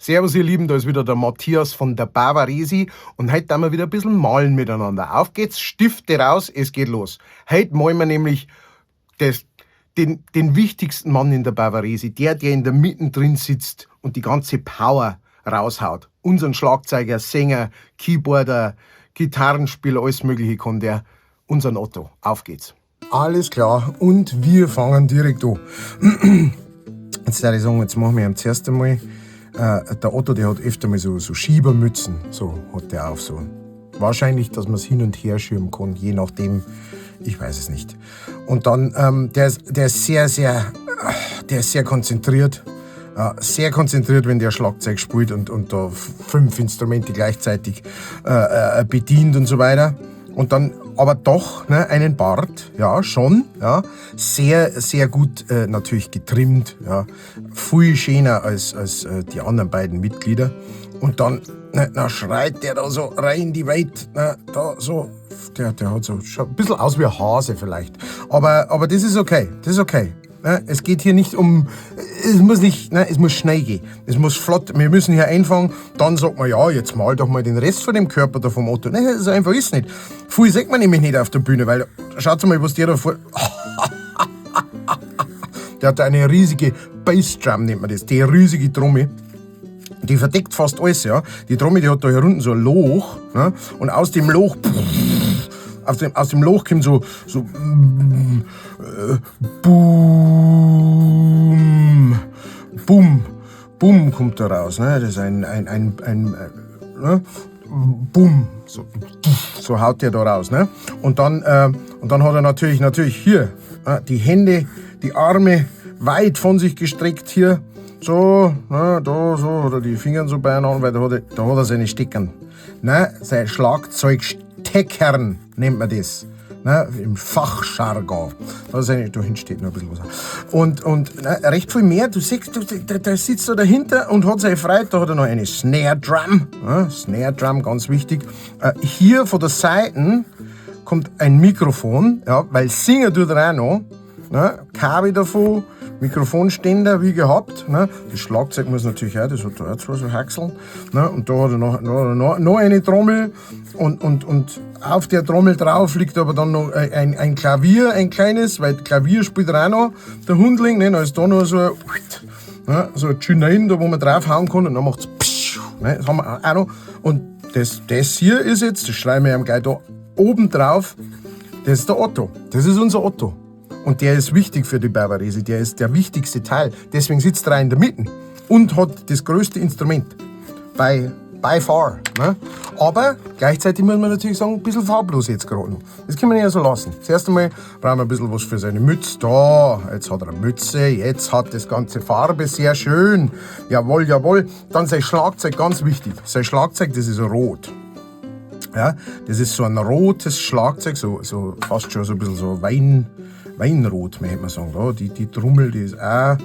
Servus ihr Lieben, da ist wieder der Matthias von der Bavaresi und heute haben wir wieder ein bisschen malen miteinander. Auf geht's, Stifte raus, es geht los. Heute malen wir nämlich den wichtigsten Mann in der Bavaresi, der in der Mitte drin sitzt und die ganze Power raushaut. Unseren Schlagzeuger, Sänger, Keyboarder, Gitarrenspieler, alles mögliche kann der, unseren Otto. Auf geht's. Alles klar, und wir fangen direkt an. Jetzt würde ich sagen, jetzt machen wir ihm zuerst einmal. Der Otto, der hat öfter mal so Schiebermützen, so hat der auf so. Wahrscheinlich, dass man es hin und her schirmen kann, je nachdem, ich weiß es nicht. Und dann, der ist sehr konzentriert. Sehr konzentriert, wenn der Schlagzeug spielt und da 5 Instrumente gleichzeitig bedient und so weiter. Und dann aber doch, ne, einen Bart, ja, schon, ja, sehr, sehr gut natürlich getrimmt, ja, viel schöner als die anderen beiden Mitglieder. Und dann, ne, na, schreit der da so rein in die Welt, ne, da so, der hat so, schaut ein bisschen aus wie ein Hase vielleicht. Aber das ist okay, das ist okay. Ne, es geht hier nicht um, es muss schnell gehen. Es muss flott, wir müssen hier einfangen, dann sagt man, ja, jetzt mal doch mal den Rest von dem Körper da vom Otto. Nein, das einfach ist nicht. Viel sieht man nämlich nicht auf der Bühne, weil, schaut mal, was der da vor... Der hat eine riesige Bassdrum, nennt man das, die riesige Trommel. Die verdeckt fast alles, ja. Die Trommel, die hat da hier unten so ein Loch, ne? Und aus dem Loch... Aus dem Loch kommt so Boom, Boom, Boom kommt da raus. Ne? Das ist ein ne? Boom, so haut der da raus. Ne? Und dann hat er natürlich hier die Hände, die Arme weit von sich gestreckt hier. So, ne, da so, oder die Finger so beieinander, weil da hat er seine Steckern. Ne? Sein Schlagzeugsteckern nennt man das. Ne? Im Fachjargon. Da hinten steht noch ein bisschen was. Und ne, recht viel mehr. Du siehst, der sitzt da dahinter und hat seine Freude. Da hat er noch eine Snare Drum. Ne? Snare Drum, ganz wichtig. Hier von der Seite kommt ein Mikrofon, ja, weil singen tut er auch noch. Ne? Kabel davon. Mikrofonständer wie gehabt. Ne? Das Schlagzeug muss natürlich auch, das hat da auch zwei so Haxeln. Ne? Und da hat er noch eine Trommel und auf der Trommel drauf liegt aber dann noch ein Klavier, ein kleines, weil Klavier spielt er auch noch, der Hundling. Ne? Dann ist da noch so ein Tünein, da wo man draufhauen kann und dann macht es ne? Das haben wir auch noch. Und das hier ist jetzt, das schreiben wir ihm gleich da oben drauf, das ist der Otto. Das ist unser Otto. Und der ist wichtig für die Bavaresi, der ist der wichtigste Teil. Deswegen sitzt er in der Mitte und hat das größte Instrument. By far. Ne? Aber gleichzeitig muss man natürlich sagen, ein bisschen farblos jetzt gerade noch. Das können wir nicht so lassen. Zuerst einmal brauchen wir ein bisschen was für seine Mütze. Da, jetzt hat er eine Mütze, jetzt hat das ganze Farbe, sehr schön. Jawohl, jawohl. Dann sein Schlagzeug, ganz wichtig. Sein Schlagzeug, das ist rot. Ja, das ist so ein rotes Schlagzeug, so fast schon so ein bisschen so Weinrot, möchte man sagen. Ja, die Trommel, die ist auch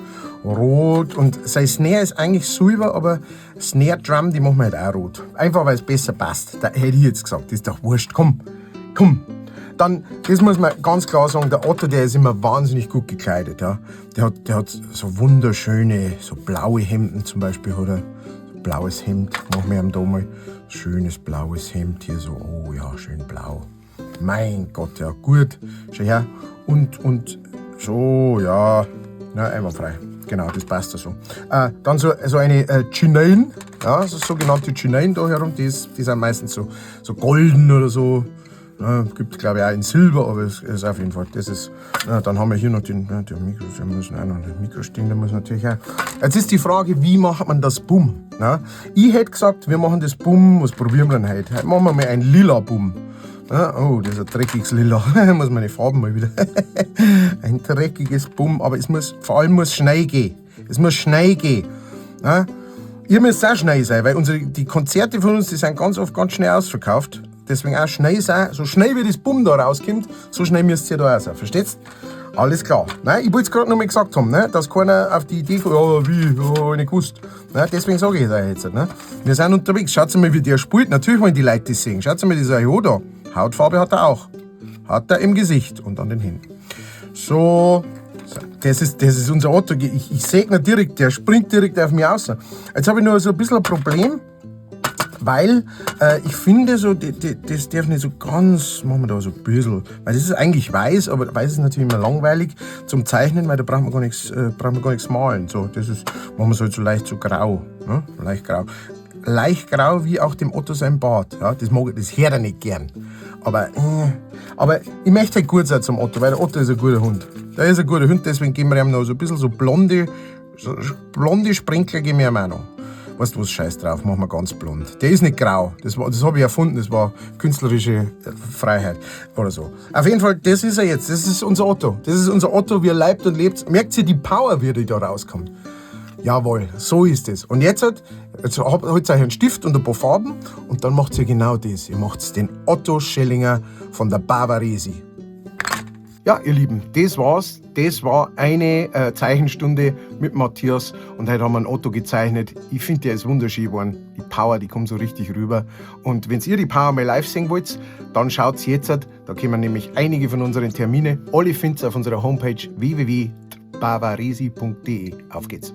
rot. Und sein Snare ist eigentlich silber, aber Snare Drum, die machen wir halt auch rot. Einfach, weil es besser passt. Da hätte ich jetzt gesagt, das ist doch wurscht. Komm. Dann, das muss man ganz klar sagen, der Otto, der ist immer wahnsinnig gut gekleidet. Ja. Der hat so wunderschöne, so blaue Hemden zum Beispiel, hat er. Blaues Hemd, machen wir ihm da mal. Schönes blaues Hemd hier so, oh ja, schön blau. Mein Gott, ja, gut. Schau her. Und so, ja, einwandfrei. Genau, das passt da so. Dann so eine Chinein, ja, so sogenannte Chinein da herum, die sind meistens so golden oder so. Gibt es glaube ich auch in Silber, aber es ist auf jeden Fall, das ist, dann haben wir hier noch den Mikro, wir müssen auch noch den Mikroständer, muss natürlich auch. Jetzt ist die Frage, wie macht man das Bumm? Ich hätte gesagt, wir machen das Bumm, was probieren wir denn heute? Heute machen wir mal ein lila Bumm. Oh, das ist ein dreckiges Lila, muss meine Farben mal wieder. Ein dreckiges Bumm, aber vor allem muss schnell gehen. Es muss schnell gehen. Ihr müsst auch schnell sein, weil die Konzerte von uns, die sind ganz oft ganz schnell ausverkauft. Deswegen auch schnell sein, so schnell wie das Bumm da rauskommt, so schnell müsst ihr da auch sein. Versteht's? Alles klar. Ich wollte es gerade noch mal gesagt haben, dass keiner auf die Idee kommt, hab ich nicht gewusst. Deswegen sage ich es euch jetzt. Wir sind unterwegs. Schaut mal, wie der spielt. Natürlich wollen die Leute das sehen. Schaut mal, dieser Jo da. Hautfarbe hat er auch. Hat er im Gesicht und an den Händen. So Das ist unser Otto. Ich segne direkt, der springt direkt auf mich raus. Jetzt habe ich nur so ein bisschen ein Problem, weil ich finde, so, das darf nicht so ganz, machen wir da so ein bisschen, weil das ist eigentlich weiß, aber weiß ist natürlich immer langweilig zum Zeichnen, weil da braucht man gar nichts malen. So, das ist, machen wir so leicht so grau, ne? Leicht grau. Leicht grau wie auch dem Otto sein Bart. Ja, das hört er nicht gern. Aber ich möchte halt gut sein zum Otto, weil der Otto ist ein guter Hund. Der ist ein guter Hund, deswegen geben wir ihm noch so ein bisschen so blonde Sprenkler geben wir ihm auch noch. Weißt du was, scheiß drauf, machen wir ganz blond. Der ist nicht grau, das habe ich erfunden, das war künstlerische Freiheit oder so. Auf jeden Fall, das ist er jetzt, das ist unser Otto. Das ist unser Otto, wie er lebt und lebt. Merkt ihr die Power, wie die da rauskommt? Jawohl, so ist es. Und jetzt holt ihr einen Stift und ein paar Farben und dann macht ihr genau das. Ihr macht den Otto Schellinger von der Bavaresi. Ja, ihr Lieben, das war's. Das war eine Zeichenstunde mit Matthias und heute haben wir einen Otto gezeichnet. Ich finde, der ist wunderschön geworden. Die Power, die kommt so richtig rüber. Und wenn ihr die Power mal live sehen wollt, dann schaut's jetzt. Da kommen nämlich einige von unseren Termine. Alle findet ihr auf unserer Homepage www.bavaresi.de. Auf geht's.